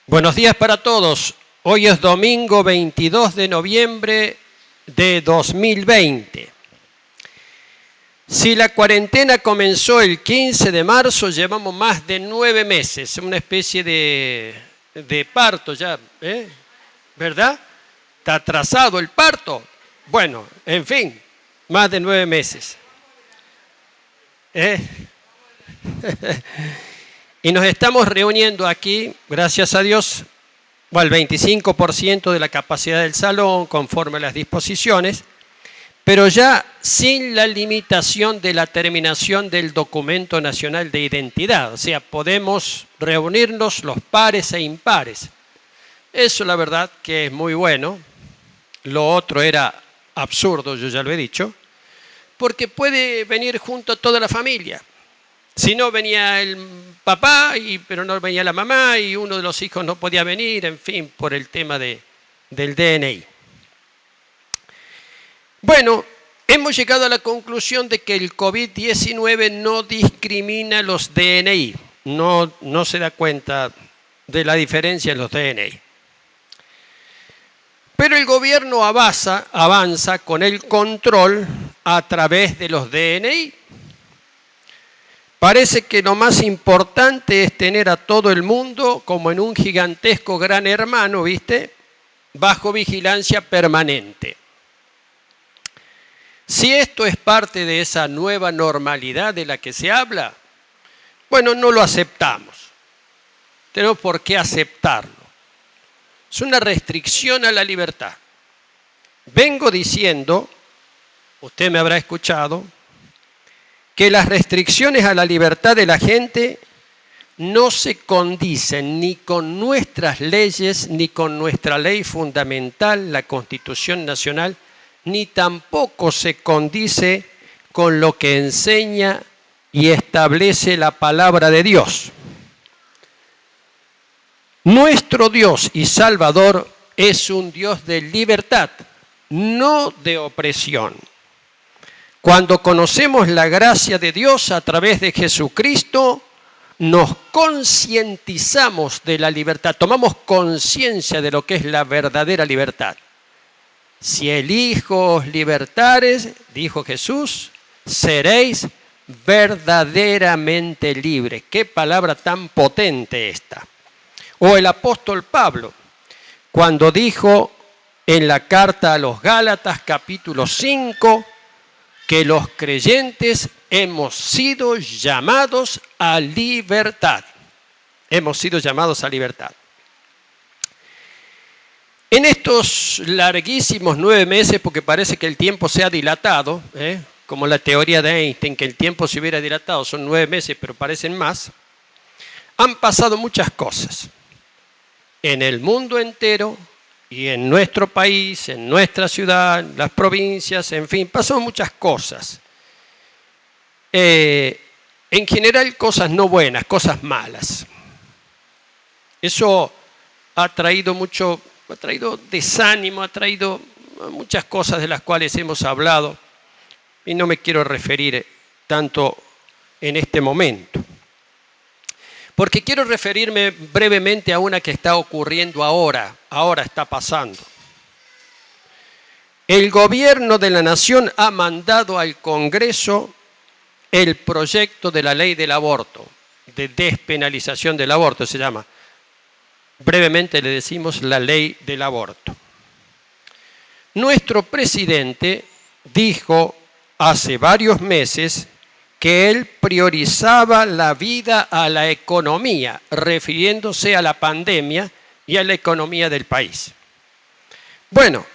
Buenos días para todos. Hoy es domingo 22 de noviembre de 2020. Si la cuarentena comenzó el 15 de marzo, llevamos más de 9 meses, una especie de parto ya, ¿verdad? ¿Está atrasado el parto? Bueno, en fin, más de 9 meses. Y nos estamos reuniendo aquí, gracias a Dios, al 25% de la capacidad del salón, conforme a las disposiciones, pero ya sin la limitación de la terminación del documento nacional de identidad. O sea, podemos reunirnos los pares e impares. Eso la verdad que es muy bueno. Lo otro era absurdo, yo ya lo he dicho, porque puede venir junto a toda la familia. Si no venía el papá, pero no venía la mamá y uno de los hijos no podía venir, en fin, por el tema del DNI. Bueno, hemos llegado a la conclusión de que el COVID-19 no discrimina los DNI, no se da cuenta de la diferencia en los DNI. Pero el gobierno avanza con el control a través de los DNI. Parece que lo más importante es tener a todo el mundo como en un gigantesco gran hermano, ¿viste? Bajo vigilancia permanente. Si esto es parte de esa nueva normalidad de la que se habla, bueno, no lo aceptamos. Tenemos por qué aceptarlo. Es una restricción a la libertad. Vengo diciendo, usted me habrá escuchado, que las restricciones a la libertad de la gente no se condicen ni con nuestras leyes, ni con nuestra ley fundamental, la Constitución Nacional, ni tampoco se condice con lo que enseña y establece la palabra de Dios. Nuestro Dios y Salvador es un Dios de libertad, no de opresión. Cuando conocemos la gracia de Dios a través de Jesucristo, nos concientizamos de la libertad, tomamos conciencia de lo que es la verdadera libertad. Si el Hijo os libertares, dijo Jesús, seréis verdaderamente libres. Qué palabra tan potente esta. O el apóstol Pablo, cuando dijo en la carta a los Gálatas, capítulo 5, que los creyentes hemos sido llamados a libertad. Hemos sido llamados a libertad. En estos larguísimos 9 meses, porque parece que el tiempo se ha dilatado, como la teoría de Einstein, que el tiempo se hubiera dilatado, son 9 meses, pero parecen más, han pasado muchas cosas. En el mundo entero, y en nuestro país, en nuestra ciudad, en las provincias, en fin, pasan muchas cosas. En general, cosas no buenas, cosas malas. Eso ha traído desánimo, ha traído muchas cosas de las cuales hemos hablado, y no me quiero referir tanto en este momento. Porque quiero referirme brevemente a una que está ocurriendo ahora está pasando. El gobierno de la nación ha mandado al Congreso el proyecto de la ley del aborto, de despenalización del aborto se llama. Brevemente le decimos la ley del aborto. Nuestro presidente dijo hace varios meses que él priorizaba la vida a la economía, refiriéndose a la pandemia y a la economía del país. Bueno,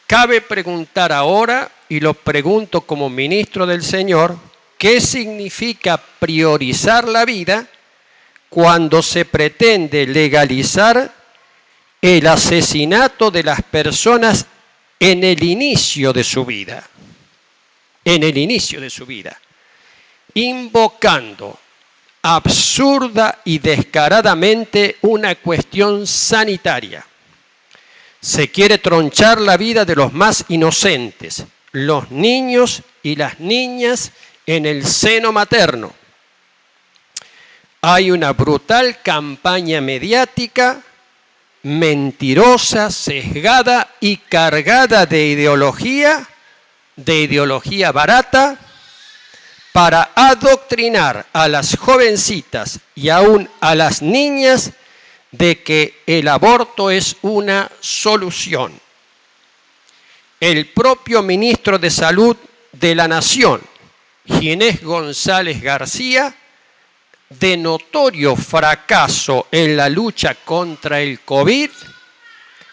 cabe preguntar ahora, y lo pregunto como ministro del Señor, ¿qué significa priorizar la vida cuando se pretende legalizar el asesinato de las personas en el inicio de su vida? En el inicio de su vida. Invocando absurda y descaradamente una cuestión sanitaria. Se quiere tronchar la vida de los más inocentes, los niños y las niñas en el seno materno. hay una brutal campaña mediática, mentirosa, sesgada y cargada de ideología barata, para adoctrinar a las jovencitas y aún a las niñas de que el aborto es una solución. El propio ministro de Salud de la Nación, Ginés González García, de notorio fracaso en la lucha contra el COVID,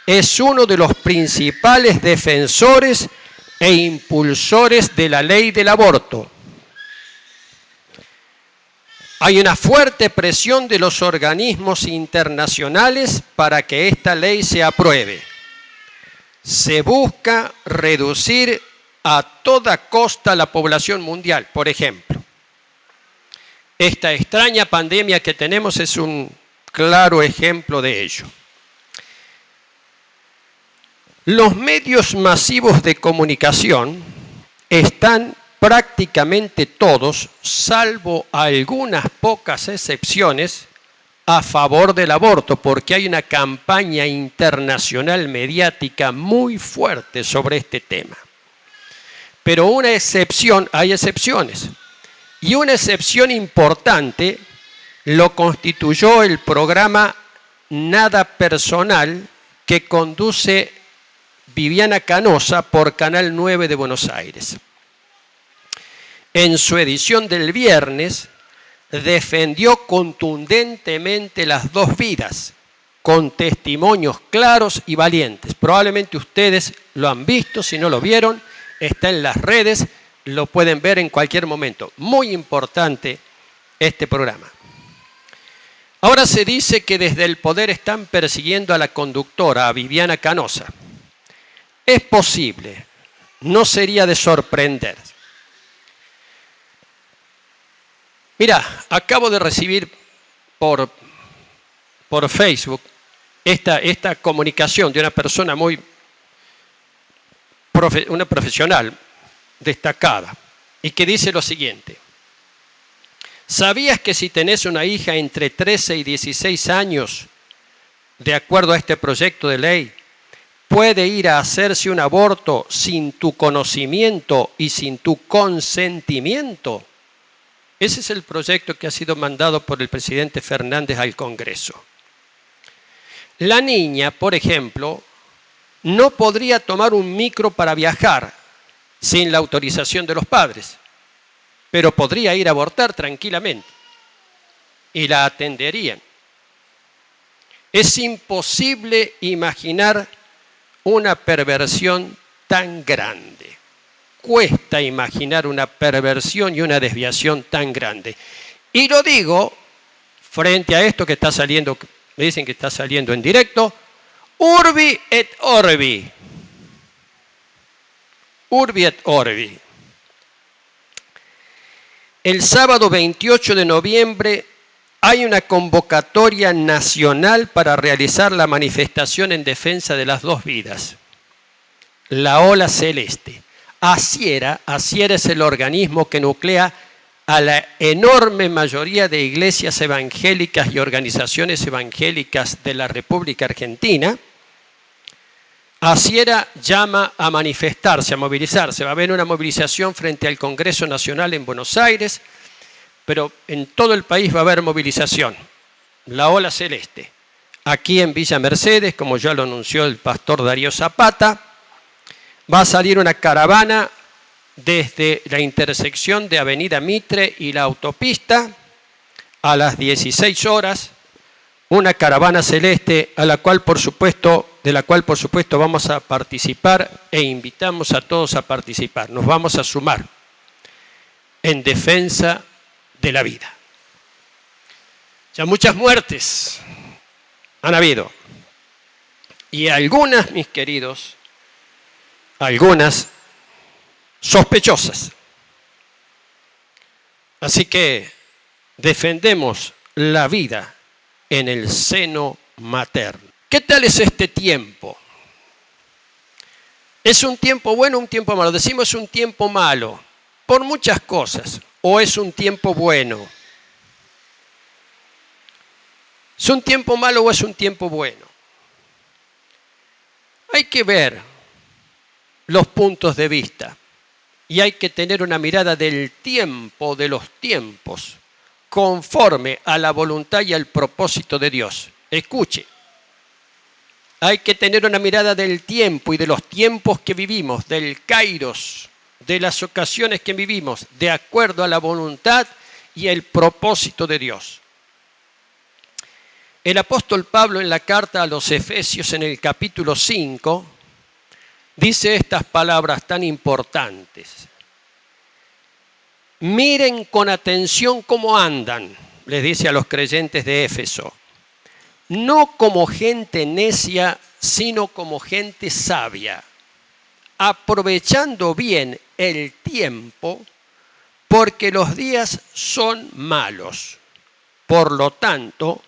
es uno de los principales defensores e impulsores de la ley del aborto. Hay una fuerte presión de los organismos internacionales para que esta ley se apruebe. Se busca reducir a toda costa la población mundial, por ejemplo. Esta extraña pandemia que tenemos es un claro ejemplo de ello. Los medios masivos de comunicación están prácticamente todos, salvo algunas pocas excepciones, a favor del aborto, porque hay una campaña internacional mediática muy fuerte sobre este tema. Pero hay excepciones. Y una excepción importante lo constituyó el programa Nada Personal que conduce Viviana Canosa por Canal 9 de Buenos Aires. En su edición del viernes, defendió contundentemente las dos vidas, con testimonios claros y valientes. Probablemente ustedes lo han visto, si no lo vieron, está en las redes, lo pueden ver en cualquier momento. Muy importante este programa. Ahora se dice que desde el poder están persiguiendo a la conductora, a Viviana Canosa. Es posible, no sería de sorprender. Mira, acabo de recibir por Facebook esta comunicación de una persona una profesional destacada, y que dice lo siguiente: ¿sabías que si tenés una hija entre 13 y 16 años, de acuerdo a este proyecto de ley, puede ir a hacerse un aborto sin tu conocimiento y sin tu consentimiento? Ese es el proyecto que ha sido mandado por el presidente Fernández al Congreso. La niña, por ejemplo, no podría tomar un micro para viajar sin la autorización de los padres, pero podría ir a abortar tranquilamente y la atenderían. Es imposible imaginar una perversión tan grande. Cuesta imaginar una perversión y una desviación tan grande. Y lo digo frente a esto que está saliendo, me dicen que está saliendo en directo, Urbi et Orbi. Urbi et Orbi. El sábado 28 de noviembre hay una convocatoria nacional para realizar la manifestación en defensa de las dos vidas. La Ola Celeste. Asiera es el organismo que nuclea a la enorme mayoría de iglesias evangélicas y organizaciones evangélicas de la República Argentina. Asiera llama a manifestarse, a movilizarse. Va a haber una movilización frente al Congreso Nacional en Buenos Aires, pero en todo el país va a haber movilización. La Ola Celeste. Aquí en Villa Mercedes, como ya lo anunció el pastor Darío Zapata, va a salir una caravana desde la intersección de Avenida Mitre y la autopista a las 16 horas, una caravana celeste de la cual por supuesto vamos a participar e invitamos a todos a participar. Nos vamos a sumar en defensa de la vida. Ya muchas muertes han habido y algunas, mis queridos, algunas sospechosas. Así que defendemos la vida en el seno materno. ¿Qué tal es este tiempo? ¿Es un tiempo bueno o un tiempo malo? Decimos un tiempo malo por muchas cosas, o es un tiempo bueno. ¿Es un tiempo malo o es un tiempo bueno? Hay que ver los puntos de vista y hay que tener una mirada del tiempo, de los tiempos, conforme a la voluntad y al propósito de Dios. Escuche, hay que tener una mirada del tiempo y de los tiempos que vivimos, del kairos, de las ocasiones que vivimos, de acuerdo a la voluntad y el propósito de Dios. El apóstol Pablo en la carta a los Efesios en el capítulo 5 dice estas palabras tan importantes. Miren con atención cómo andan, les dice a los creyentes de Éfeso. No como gente necia, sino como gente sabia, aprovechando bien el tiempo, porque los días son malos. Por lo tanto,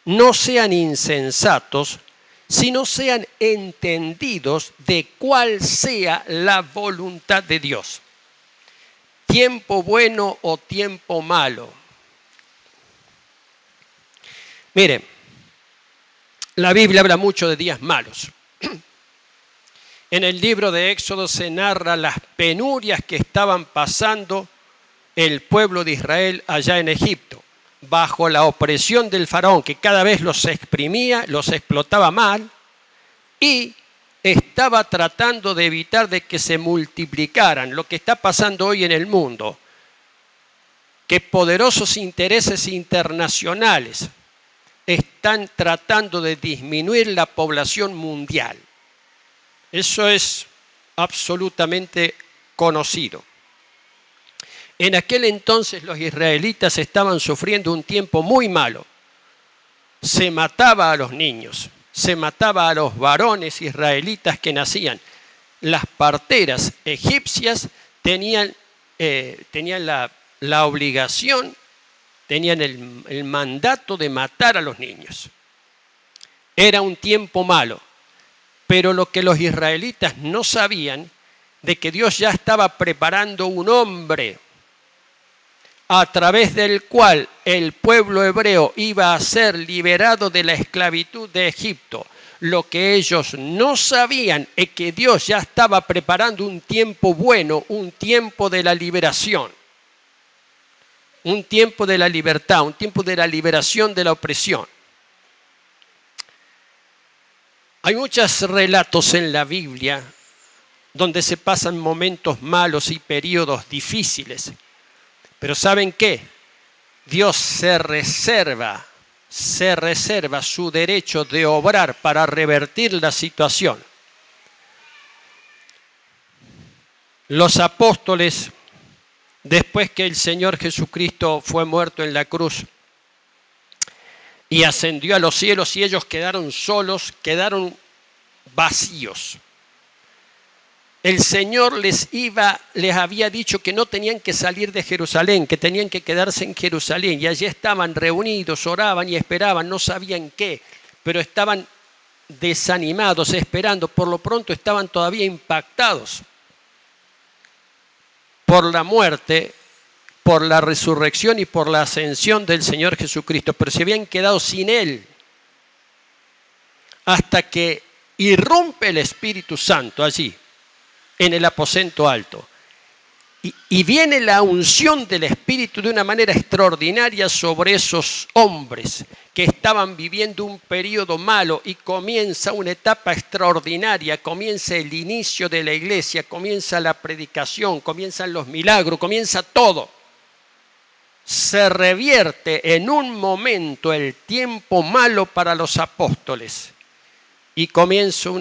no sean insensatos, sino sean entendidos de cuál sea la voluntad de Dios. Tiempo bueno o tiempo malo. Miren, la Biblia habla mucho de días malos. En el libro de Éxodo se narra las penurias que estaban pasando el pueblo de Israel allá en Egipto, bajo la opresión del faraón, que cada vez los exprimía, los explotaba mal, y estaba tratando de evitar de que se multiplicaran, lo que está pasando hoy en el mundo, que poderosos intereses internacionales están tratando de disminuir la población mundial. Eso es absolutamente conocido. En aquel entonces los israelitas estaban sufriendo un tiempo muy malo. Se mataba a los niños, se mataba a los varones israelitas que nacían. Las parteras egipcias tenían la obligación, tenían el mandato de matar a los niños. Era un tiempo malo, pero lo que los israelitas no sabían de que Dios ya estaba preparando un hombre a través del cual el pueblo hebreo iba a ser liberado de la esclavitud de Egipto. Lo que ellos no sabían es que Dios ya estaba preparando un tiempo bueno, un tiempo de la liberación, un tiempo de la libertad, un tiempo de la liberación de la opresión. Hay muchos relatos en la Biblia donde se pasan momentos malos y periodos difíciles. Pero ¿saben qué? Dios se reserva su derecho de obrar para revertir la situación. Los apóstoles, después que el Señor Jesucristo fue muerto en la cruz y ascendió a los cielos y ellos quedaron solos, quedaron vacíos. El Señor les había dicho que no tenían que salir de Jerusalén, que tenían que quedarse en Jerusalén. Y allí estaban reunidos, oraban y esperaban, no sabían qué, pero estaban desanimados, esperando. Por lo pronto estaban todavía impactados por la muerte, por la resurrección y por la ascensión del Señor Jesucristo, pero se habían quedado sin Él hasta que irrumpe el Espíritu Santo allí, en el aposento alto. Y viene la unción del Espíritu de una manera extraordinaria sobre esos hombres que estaban viviendo un periodo malo y comienza una etapa extraordinaria, comienza el inicio de la iglesia, comienza la predicación, comienzan los milagros, comienza todo. Se revierte en un momento el tiempo malo para los apóstoles y comienza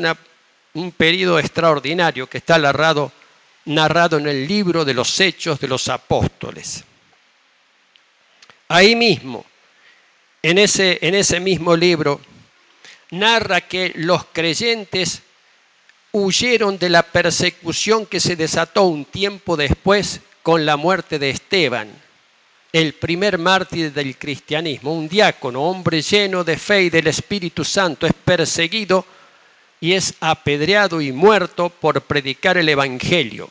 un periodo extraordinario que está narrado en el libro de los Hechos de los Apóstoles. Ahí mismo, en ese mismo libro, narra que los creyentes huyeron de la persecución que se desató un tiempo después con la muerte de Esteban, el primer mártir del cristianismo, un diácono, hombre lleno de fe y del Espíritu Santo, es perseguido y es apedreado y muerto por predicar el Evangelio.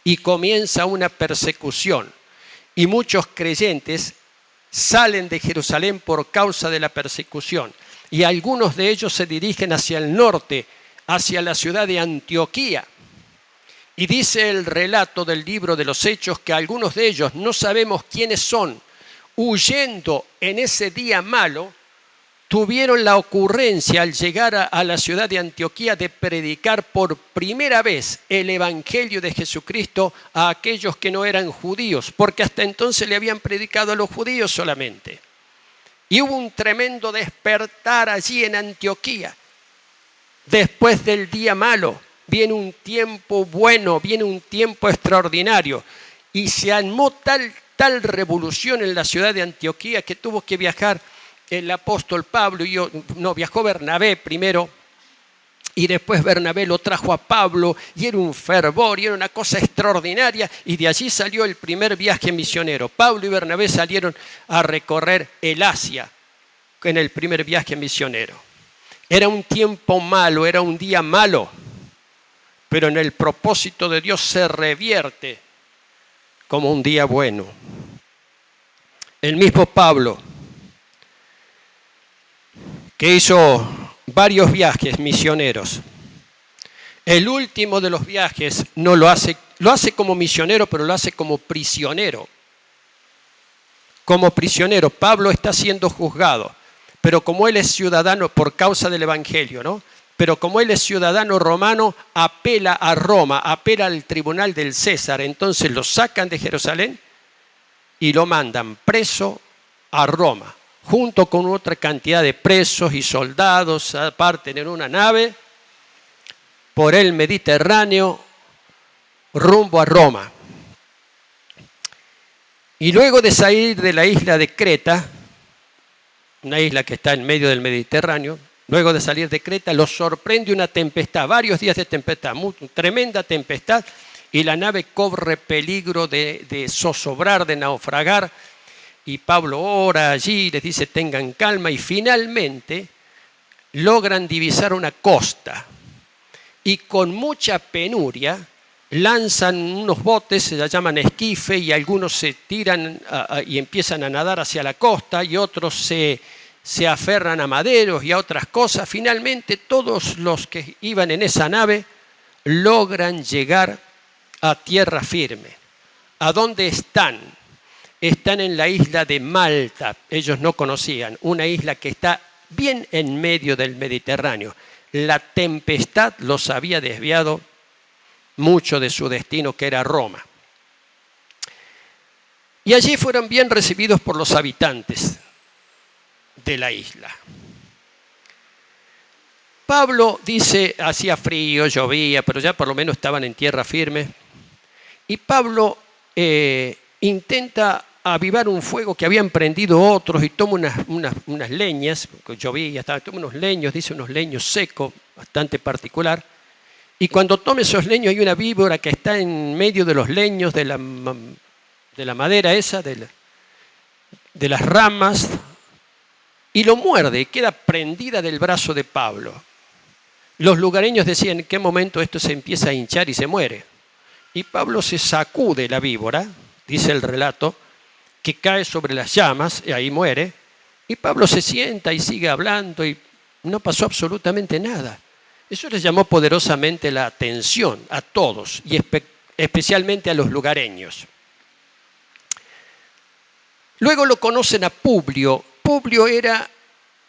Y comienza una persecución. Y muchos creyentes salen de Jerusalén por causa de la persecución. Y algunos de ellos se dirigen hacia el norte, hacia la ciudad de Antioquía. Y dice el relato del libro de los Hechos que algunos de ellos, no sabemos quiénes son, huyendo en ese día malo, tuvieron la ocurrencia al llegar a la ciudad de Antioquía de predicar por primera vez el Evangelio de Jesucristo a aquellos que no eran judíos, porque hasta entonces le habían predicado a los judíos solamente. Y hubo un tremendo despertar allí en Antioquía. Después del día malo, viene un tiempo bueno, viene un tiempo extraordinario. Y se armó tal revolución en la ciudad de Antioquía que tuvo que viajar el apóstol Pablo, viajó Bernabé primero, y después Bernabé lo trajo a Pablo, y era un fervor, y era una cosa extraordinaria, y de allí salió el primer viaje misionero. Pablo y Bernabé salieron a recorrer el Asia en el primer viaje misionero. Era un tiempo malo, era un día malo, pero en el propósito de Dios se revierte como un día bueno. El mismo Pablo, que hizo varios viajes misioneros. El último de los viajes no lo hace como misionero, pero lo hace como prisionero. Como prisionero, Pablo está siendo juzgado, pero como él es ciudadano por causa del Evangelio, ¿no? Pero como él es ciudadano romano, apela a Roma, apela al tribunal del César. Entonces lo sacan de Jerusalén y lo mandan preso a Roma, junto con otra cantidad de presos y soldados, parten en una nave por el Mediterráneo rumbo a Roma. Y luego de salir de la isla de Creta, una isla que está en medio del Mediterráneo, luego de salir de Creta, los sorprende una tempestad, varios días de tempestad, tremenda tempestad, y la nave corre peligro de zozobrar, de naufragar. Y Pablo ora allí, les dice tengan calma, y finalmente logran divisar una costa. Y con mucha penuria lanzan unos botes, se la llaman esquife, y algunos se tiran y empiezan a nadar hacia la costa, y otros se aferran a maderos y a otras cosas. Finalmente todos los que iban en esa nave logran llegar a tierra firme. ¿A dónde están? Están en la isla de Malta, ellos no conocían, una isla que está bien en medio del Mediterráneo. La tempestad los había desviado mucho de su destino, que era Roma. Y allí fueron bien recibidos por los habitantes de la isla. Pablo dice, hacía frío, llovía, pero ya por lo menos estaban en tierra firme. Y Pablo intenta avivar un fuego que habían prendido otros y toma unas leñas, porque llovía, toma unos leños, dice unos leños secos, bastante particular. Y cuando toma esos leños hay una víbora que está en medio de los leños, de la madera esa, de las ramas, y lo muerde y queda prendida del brazo de Pablo. Los lugareños decían en qué momento esto se empieza a hinchar y se muere. Y Pablo se sacude la víbora, dice el relato, que cae sobre las llamas y ahí muere. Y Pablo se sienta y sigue hablando y no pasó absolutamente nada. Eso les llamó poderosamente la atención a todos y especialmente a los lugareños. Luego lo conocen a Publio. Publio era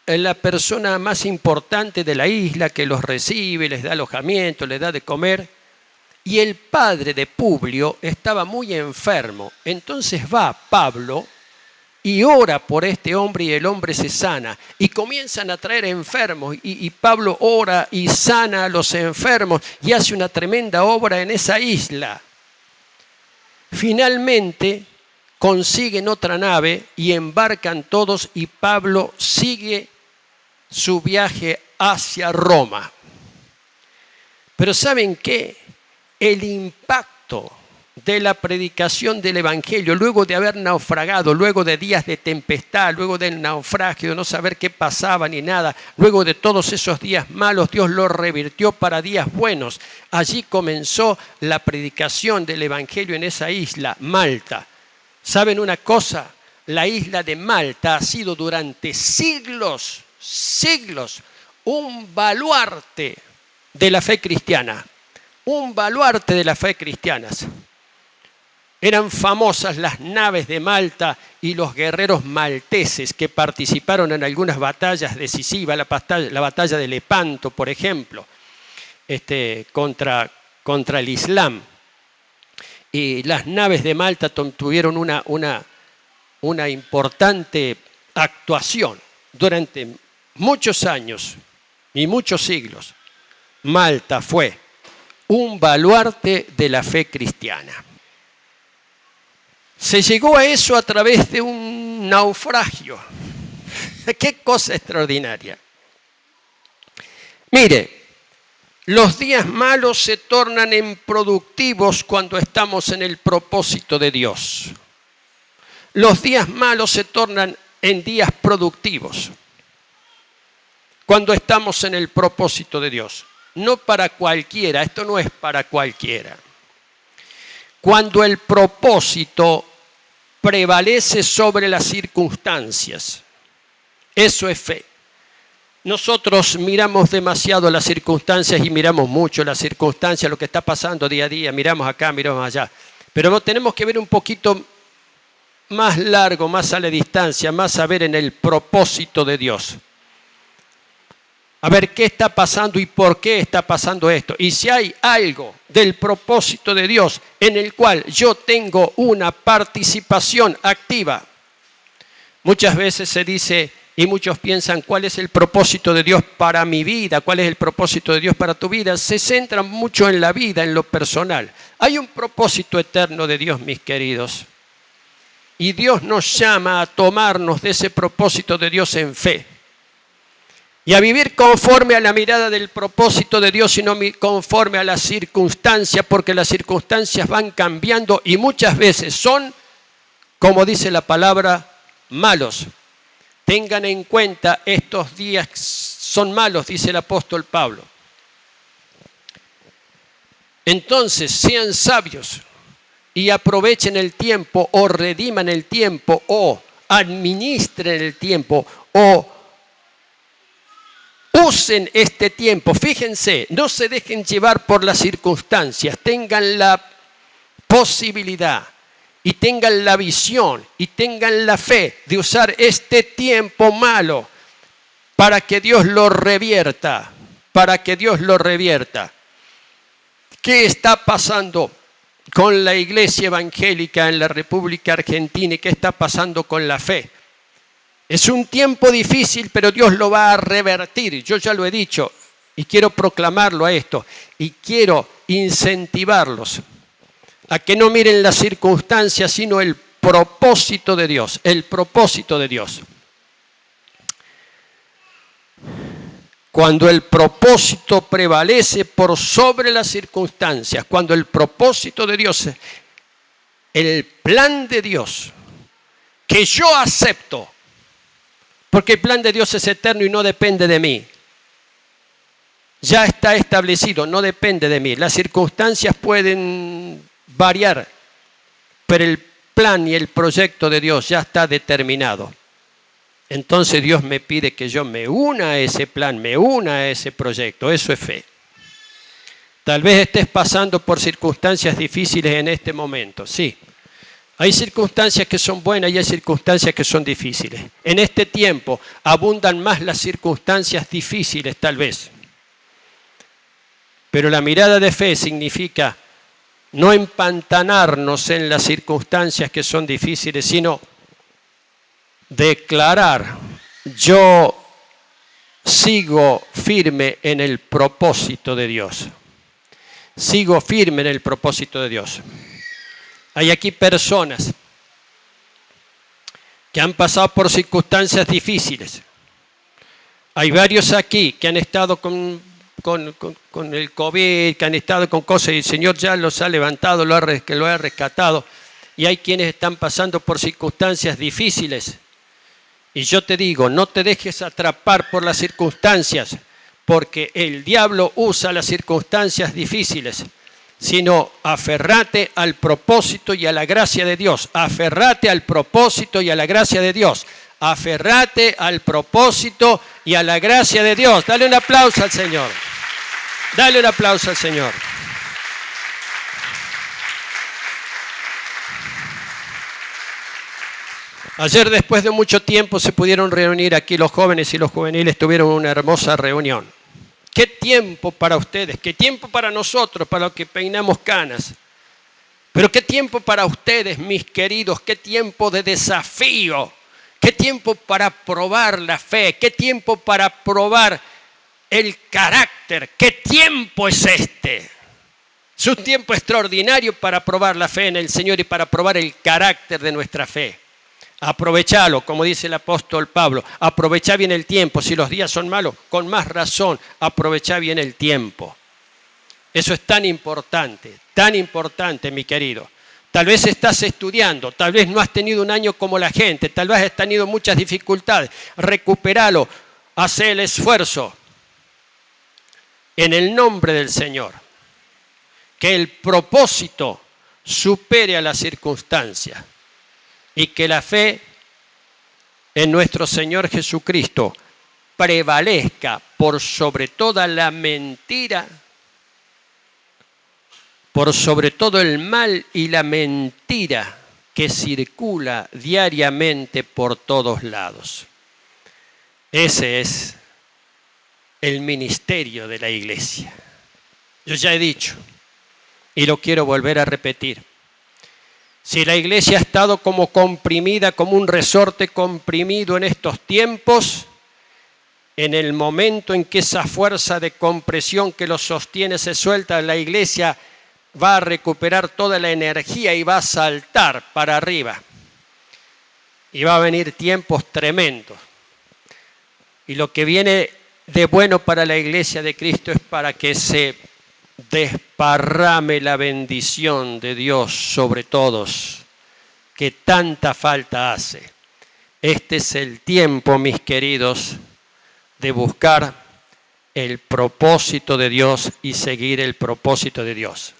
la persona más importante de la isla que los recibe, les da alojamiento, les da de comer. Y el padre de Publio estaba muy enfermo. Entonces va Pablo y ora por este hombre y el hombre se sana. Y comienzan a traer enfermos y Pablo ora y sana a los enfermos y hace una tremenda obra en esa isla. Finalmente consiguen otra nave y embarcan todos y Pablo sigue su viaje hacia Roma. Pero ¿saben qué? El impacto de la predicación del Evangelio, luego de haber naufragado, luego de días de tempestad, luego del naufragio, de no saber qué pasaba ni nada, luego de todos esos días malos, Dios lo revirtió para días buenos. Allí comenzó la predicación del Evangelio en esa isla, Malta. ¿Saben una cosa? la isla de Malta ha sido durante siglos, un baluarte de la fe cristiana. Un baluarte de la fe cristiana. Eran famosas las naves de Malta y los guerreros malteses que participaron en algunas batallas decisivas, la batalla de Lepanto, por ejemplo, contra el Islam. Y las naves de Malta tuvieron una importante actuación durante muchos años y muchos siglos. Malta fue un baluarte de la fe cristiana. Se llegó a eso a través de un naufragio. ¡Qué cosa extraordinaria! Mire, los días malos se tornan en productivos cuando estamos en el propósito de Dios. Los días malos se tornan en días productivos cuando estamos en el propósito de Dios. No para cualquiera, esto no es para cualquiera. Cuando el propósito prevalece sobre las circunstancias, eso es fe. Nosotros miramos demasiado las circunstancias y miramos mucho las circunstancias, lo que está pasando día a día, miramos acá, miramos allá. Pero tenemos que ver un poquito más largo, más a la distancia, más a ver en el propósito de Dios. A ver qué está pasando y por qué está pasando esto. Y si hay algo del propósito de Dios en el cual yo tengo una participación activa. Muchas veces se dice y muchos piensan cuál es el propósito de Dios para mi vida, cuál es el propósito de Dios para tu vida. Se centran mucho en la vida, en lo personal. Hay un propósito eterno de Dios, mis queridos. Y Dios nos llama a tomarnos de ese propósito de Dios en fe. Y a vivir conforme a la mirada del propósito de Dios y no conforme a las circunstancias, porque las circunstancias van cambiando y muchas veces son, como dice la palabra, malos. Tengan en cuenta, estos días son malos, dice el apóstol Pablo. Entonces, sean sabios y aprovechen el tiempo o rediman el tiempo o administren el tiempo o usen este tiempo. Fíjense, no se dejen llevar por las circunstancias, tengan la posibilidad y tengan la visión y tengan la fe de usar este tiempo malo para que Dios lo revierta, para que Dios lo revierta. ¿Qué está pasando con la iglesia evangélica en la República Argentina y qué está pasando con la fe? Es un tiempo difícil, pero Dios lo va a revertir. Yo ya lo he dicho y quiero proclamarlo a esto y quiero incentivarlos a que no miren las circunstancias, sino el propósito de Dios, el propósito de Dios. Cuando el propósito prevalece por sobre las circunstancias, cuando el propósito de Dios, el plan de Dios, que yo acepto, porque el plan de Dios es eterno y no depende de mí. Ya está establecido, no depende de mí. Las circunstancias pueden variar, pero el plan y el proyecto de Dios ya está determinado. Entonces Dios me pide que yo me una a ese plan, me una a ese proyecto. Eso es fe. Tal vez estés pasando por circunstancias difíciles en este momento, sí. Hay circunstancias que son buenas y hay circunstancias que son difíciles. En este tiempo abundan más las circunstancias difíciles, tal vez. Pero la mirada de fe significa no empantanarnos en las circunstancias que son difíciles, sino declarar: yo sigo firme en el propósito de Dios. Sigo firme en el propósito de Dios. Hay aquí personas que han pasado por circunstancias difíciles. Hay varios aquí que han estado con el COVID, que han estado con cosas y el Señor ya los ha levantado, lo ha rescatado. Y hay quienes están pasando por circunstancias difíciles. Y yo te digo, no te dejes atrapar por las circunstancias, porque el diablo usa las circunstancias difíciles sino aferrate al propósito y a la gracia de Dios. Aferrate al propósito y a la gracia de Dios. Aferrate al propósito y a la gracia de Dios. Dale un aplauso al Señor. Dale un aplauso al Señor. Ayer, después de mucho tiempo, se pudieron reunir aquí los jóvenes y los juveniles, tuvieron una hermosa reunión. Qué tiempo para ustedes, qué tiempo para nosotros, para los que peinamos canas. Pero qué tiempo para ustedes, mis queridos, qué tiempo de desafío, qué tiempo para probar la fe, qué tiempo para probar el carácter, qué tiempo es este. Es un tiempo extraordinario para probar la fe en el Señor y para probar el carácter de nuestra fe. Aprovechalo, como dice el apóstol Pablo, aprovecha bien el tiempo. Si los días son malos, con más razón, aprovecha bien el tiempo. Eso es tan importante, mi querido. Tal vez estás estudiando, tal vez no has tenido un año como la gente, tal vez has tenido muchas dificultades. Recupéralo, haz el esfuerzo. En el nombre del Señor, que el propósito supere a la circunstancia. Y que la fe en nuestro Señor Jesucristo prevalezca por sobre toda la mentira, por sobre todo el mal y la mentira que circula diariamente por todos lados. Ese es el ministerio de la iglesia. Yo ya he dicho, y lo quiero volver a repetir, si la iglesia ha estado como comprimida, como un resorte comprimido en estos tiempos, en el momento en que esa fuerza de compresión que lo sostiene se suelta, la iglesia va a recuperar toda la energía y va a saltar para arriba. Y va a venir tiempos tremendos. Y lo que viene de bueno para la iglesia de Cristo es para que se desparrame la bendición de Dios sobre todos, que tanta falta hace. Este es el tiempo, mis queridos, de buscar el propósito de Dios y seguir el propósito de Dios.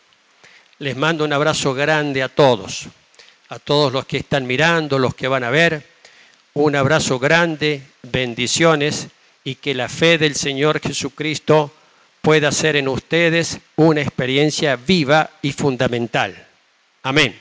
Les mando un abrazo grande a todos los que están mirando, los que van a ver. Un abrazo grande, bendiciones, y que la fe del Señor Jesucristo pueda ser en ustedes una experiencia viva y fundamental. Amén.